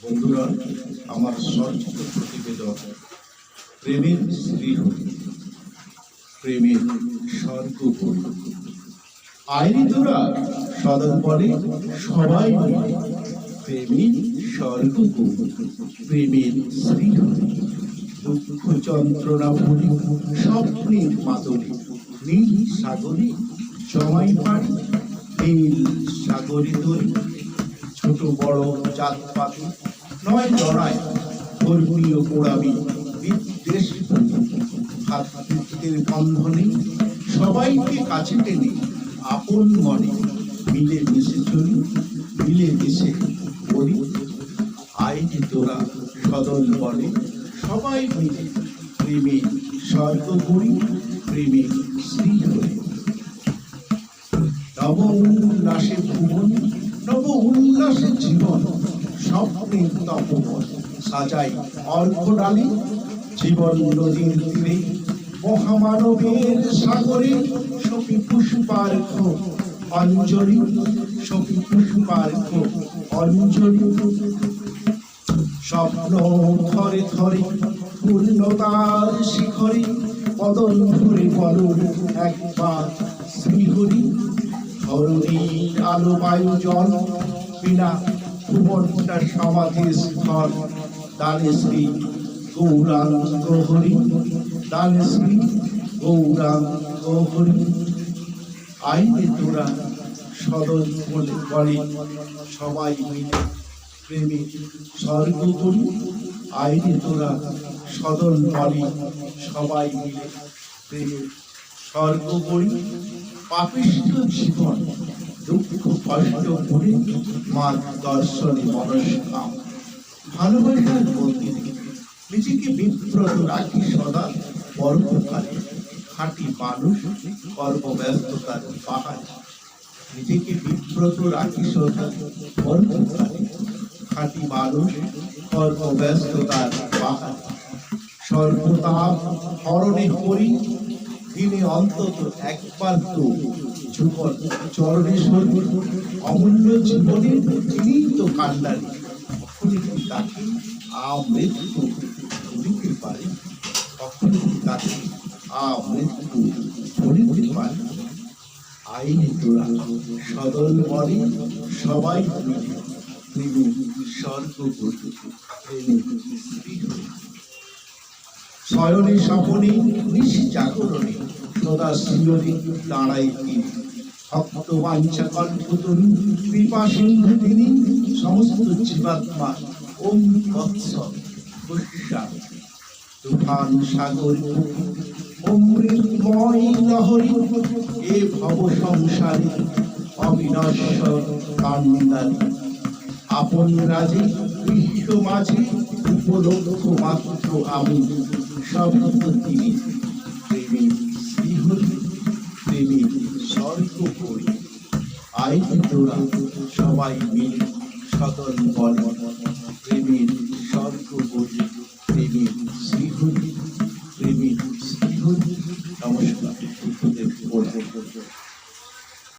বন্ধুরা, আমার সর্বোচ্চ প্রতিবেদন প্রেমের শ্রীহরি, প্রেমের স্বর্গপুরী। আইনি তোরা সদন বলে সবাই প্রেমের স্বর্গপুরী, প্রেমের শ্রীহরি। দুঃখ যন্ত্রণা ভুলি স্বপ্নের মাদলি, নীল সাগরে জমাই পাড়ি, নীল সাগরে তরি। ছোট বড় জাত পাতি নয় লড়াই, ধর্মীয় গোড়ামি বিদ্বেষ ভ্রাতৃত্বের বন্ধনে সবাইকে কাছে টেনে আপন মনে মিলে মিশে চলি, মিলে মিশে বলি। আইনি তোরা সদল বলে সবাই মিলে প্রেমে স্বর্গপুরী, প্রেমে শ্রীহরি। নব উল্লাসে ভুবন, নব উল্লাসে জীবন, স্বপ্নের তপবন সাজাই অর্ঘ্যডালি। জীবন নদীর তীরে মহামানবের সাগরে সপি পুষ্পার্ঘ অঞ্জলি, সপি পুষ্পার্ঘ অঞ্জলি। স্বপ্ন থরে থরে পূর্ণতার শিখরে বদন ধরে বলুন একবার শ্রীহরি। ধরণীর আলো বায়ু জল বিনা ভুবনটা সমাধির স্থল। দানে শ্রী গৌরাঙ্গ হরি, দানে শ্রী গৌরাঙ্গ হরি। আইনে তোরা সদন বলে সবাই মিলে প্রেমে স্বর্গপুরী। আইনে তোরা সদন বলে সবাই মিলে প্রেমে স্বর্গপুরী। পাপিষ্ঠ জীবন দুঃখ কষ্ট ভুলে মার দর্শনে মনস্কাম। ভালোবাসার মন্দিরে নিজেকে বিব্রত রাখি সদা পরোপকারে। খাঁটি মানুষ কর্মব্যস্ততার পাহাড়, নিজেকে বিব্রত রাখি সদা পরোপকারে। খাঁটি মানুষ কর্মব্যস্ততার পাহাড়। সর্বতাপ হরণে করি দিনে অন্তত একবার তো যুগল চরণে সর্বি। অমূল্য জীবনে তিনি তো কান্ডারি, কখনই কি তাকে আমৃত্যু ভুলিতে পারে? কখনই কি তাকে আমৃত্যু ভুলিতে পারে? আইনে তোরা সদল বলে সবাই মিলে প্রেমে স্বর্গপুরী, প্রেমে শ্রীহরি। শয়নে স্বপনে নিশি জাগরণে সদা শিররে দাঁড়াই তিনি। ভক্ত বাঞ্ছা কণ্ঠতরু কৃপা সিন্ধু তিনি। সমস্ত জীবাত্মা ওম বৎসল বৈশাখ তুফান সাগর অমৃতময় লহরী। এ ভব সংসারে অবিনশ্বর কান্দারি। আপন রাজে বিশ্ব মাঝে উপলক্ষ মাত্র আমি। সব তিনি প্রেমে শ্রীহরি, প্রেমে স্বর্গপুরী। আইনে তোরা সবাই মিলে সদল বলে